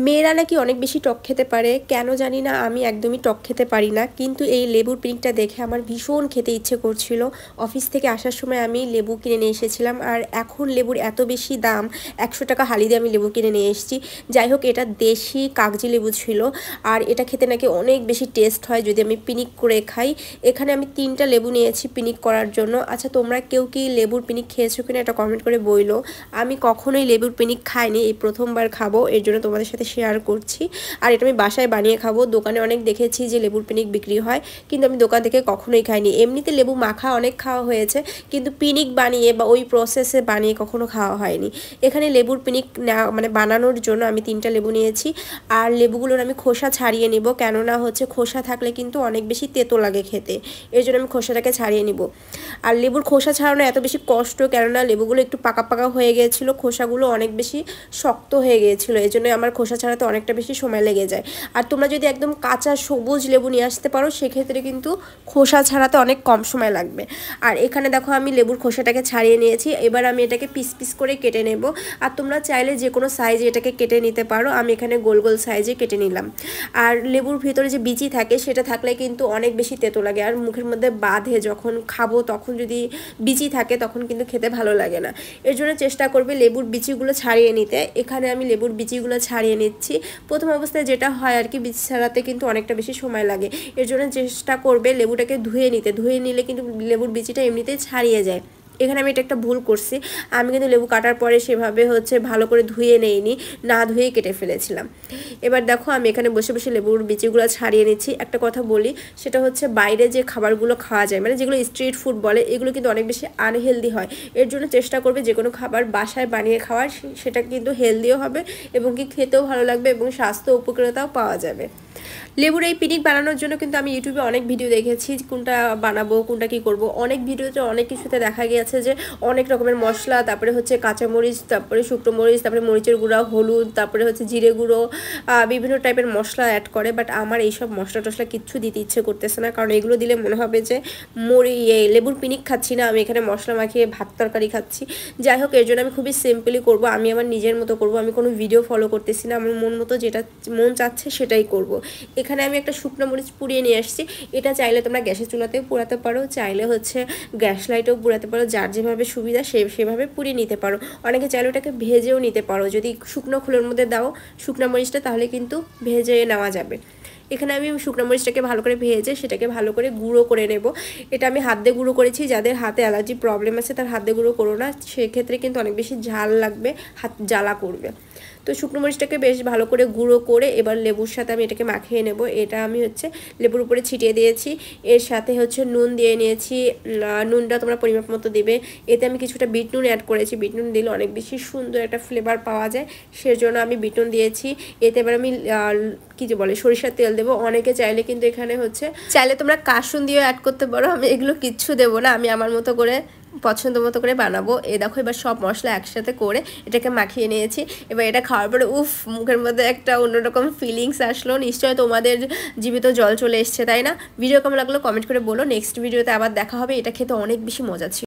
মেয়েরা নাকি অনেক বেশি টক খেতে পারে, কেন জানি না, আমি একদমই টক খেতে পারি না। কিন্তু এই লেবুর পিকনিকটা দেখে আমার ভীষণ খেতে ইচ্ছে করছিল। অফিস থেকে আসার সময় আমি লেবু কিনে নিয়ে এসেছিলাম, আর এখন লেবুর এত বেশি দাম, 100 টাকা হালি দিয়ে আমি লেবু কিনে নিয়ে এসেছি। যাই হোক, এটা দেশি কাগজি লেবু ছিল, আর এটা খেতে নাকি অনেক বেশি টেস্ট হয় যদি আমি পিকনিক করে খাই। এখানে আমি 3টা লেবু নিয়েছি পিকনিক করার জন্য। আচ্ছা, তোমরা কেউ কি লেবুর পিকনিক খেয়েছো কিনা এটা কমেন্ট করে বইলো। আমি কখনোই লেবুর পিকনিক খাইনি, এই প্রথমবার খাবো, এর জন্য তোমাদের সাথে শেয়ার করছি। আর এটা আমি বাসায় বানিয়ে খাবো। দোকানে অনেক দেখেছি যে লেবুর পিকনিক বিক্রি হয়, কিন্তু আমি দোকান থেকে কখনোই খাইনি। এমনিতে লেবু মাখা অনেক খাওয়া হয়েছে, কিন্তু পিকনিক বানিয়ে বা ওই প্রসেসে বানিয়ে কখনো খাওয়া হয়নি। এখানে লেবুর পিকনিক মানে বানানোর জন্য আমি 3টা লেবু নিয়েছি, আর লেবুগুলোর আমি খোসা ছাড়িয়ে নিব, কেননা হচ্ছে খোসা থাকলে কিন্তু অনেক বেশি তেতো লাগে খেতে, এর জন্য আমি খোসাটাকে ছাড়িয়ে নিব। আর লেবুর খোসা ছাড়ানো এত বেশি কষ্ট, কেননা লেবুগুলো একটু পাকা পাকা হয়ে গিয়েছিলো, খোসাগুলো অনেক বেশি শক্ত হয়ে গিয়েছিলো, এই জন্য আমার খোসা ছাড়াতে অনেকটা বেশি সময় লেগে যায়। আর তোমরা যদি একদম কাঁচা সবুজ লেবু নিয়ে আসতে পারো, সেক্ষেত্রে কিন্তু খোসা ছাড়াতে অনেক কম সময় লাগবে। আর এখানে দেখো আমি লেবুর খোসাটাকে ছাড়িয়ে নিয়েছি, এবার আমি এটাকে পিস পিস করে কেটে নেব। আর তোমরা চাইলে যে কোনো সাইজে এটাকে কেটে নিতে পারো, আমি এখানে গোল গোল সাইজে কেটে নিলাম। আর লেবুর ভিতরে যে বিচি থাকে সেটা থাকলে কিন্তু অনেক বেশি তেতো লাগে, আর মুখের মধ্যে বাঁধে, যখন খাবো তখন যদি বিচি থাকে তখন কিন্তু খেতে ভালো লাগে না। এর জন্য চেষ্টা করবে লেবুর বিচিগুলো ছাড়িয়ে নিতে। এখানে আমি লেবুর বিচিগুলো ছাড়িয়ে নিচ্ছি। প্রথম অবস্থায় যেটা হয় আর কি, বিচি ছাড়াতে কিন্তু অনেকটা বেশি সময় লাগে, এর জন্য চেষ্টা করবে লেবুটাকে ধুয়ে নিতে। ধুয়ে নিলে কিন্তু লেবুর বিচিটা এমনিতেই ছাড়িয়ে যায়। এখানে আমি এটা একটা ভুল করছি, আমি কিন্তু লেবু কাটার পরে সেভাবে ভালো করে ধুয়ে নেইনি, না ধুয়েই কেটে ফেলেছিলাম। এবার দেখো আমি এখানে বসে বসে লেবুর বিচিগুলো ছাড়িয়ে নিচ্ছি। একটা কথা বলি, সেটা হচ্ছে বাইরে যে খাবারগুলো খাওয়া যায়, মানে যেগুলো স্ট্রিট ফুড বলে, এগুলো কিন্তু অনেক বেশি আনহেলদি হয়। এর জন্য চেষ্টা করবে যে কোনো খাবার বাসায় বানিয়ে খাওয়ার, সেটা কিন্তু হেলদিও হবে এবং কি খেতেও ভালো লাগবে এবং স্বাস্থ্য উপকারিতাও পাওয়া যাবে। লেবুর এই পিকনিক বানানোর জন্য কিন্তু আমি ইউটিউবে অনেক ভিডিও দেখেছি, কোনটা বানাবো কোনটা কি করব। অনেক ভিডিওতে অনেক কিছুতে দেখা গিয়েছে যে অনেক রকমের মশলা, তারপরে কাঁচামরিচ, তারপরে শুকনো মরিচ, তারপরে মরিচের গুঁড়া, হলুদ, তারপরে জিরে গুঁড়ো, বিভিন্ন টাইপের মশলা অ্যাড করে। বাট আমার এইসব মশলা টশলা কিচ্ছু দিতে ইচ্ছে করতেছে না, কারণ এগুলো দিলে মনে হবে যে লেবুর পিকনিক খাচ্ছি না, আমি এখানে মশলা মাখিয়ে ভাত তরকারি খাচ্ছি। যাই হোক, এর জন্য আমি খুবই সিম্পলি করব, আমি আমার নিজের মতো করব, আমি কোনো ভিডিও ফলো করতেছি না, আমার মন মতো যেটা মন চাচ্ছে সেটাই করব। এখানে আমি একটা শুকনো মরিচ পুড়িয়ে নিয়ে আসছি। এটা চাইলে তোমরা গ্যাসের চুলাতেও পোড়াতে পারো, চাইলে গ্যাস লাইটেও পোড়াতে পারো, যার যেভাবে সুবিধা সেভাবে পুড়িয়ে নিতে পারো। অনেকে চাইলে ওটাকে ভেজেও নিতে পারো, যদি শুকনো খোলের মধ্যে দাও শুকনো মরিচটা, তাহলে কিন্তু ভেজে নেওয়া যাবে। এখানে আমি শুকনো মরিচটাকে ভালো করে ভেজে সেটাকে ভালো করে গুঁড়ো করে নেব। এটা আমি হাত দিয়ে গুঁড়ো করেছি, যাদের হাতে অ্যালার্জি প্রবলেম আছে তার হাত দিয়ে গুঁড়ো করো না, সেক্ষেত্রে কিন্তু অনেক বেশি ঝাল লাগবে, হাত জ্বালা করবে। তো শুকনো মরিচটাকে বেশ ভালো করে গুঁড়ো করে এবার লেবুর সাথে আমি এটাকে মাখিয়ে নেব। এটা আমি লেবুর উপরে ছিটিয়ে দিয়েছি, এর সাথে নুন দিয়ে নিয়েছি। নুনটা তোমরা পরিমাপ মতো দিবে। এতে আমি কিছুটা বিট নুন অ্যাড করেছি, বিট নুন দিলে অনেক বেশি সুন্দর একটা ফ্লেভার পাওয়া যায়, সেজন্য আমি বিট নুন দিয়েছি। এতে এবার আমি কি যে বলে সরিষার তেল দেবো। অনেকে চাইলে কিন্তু এখানে চাইলে তোমরা কাসুন দিয়েও অ্যাড করতে পারো, আমি এগুলো কিচ্ছু দেবো না, আমি আমার মতো করে পছন্দ মতো করে বানাবো। দেখো এবার সব মশলা একসাথে করে এটাকে মাখিয়ে নিয়েছি। এবার এটা খাওয়ার পরে মুখের মধ্যে একটা অন্যরকম ফিলিংস আসলো। নিশ্চয়ই তোমাদের জীবিত জল চলে এসছে, তাই না? ভিডিও কেমন লাগলো কমেন্ট করে বলো। নেক্সট ভিডিওতে আবার দেখা হবে। এটা খেতে অনেক বেশি মজা ছিল।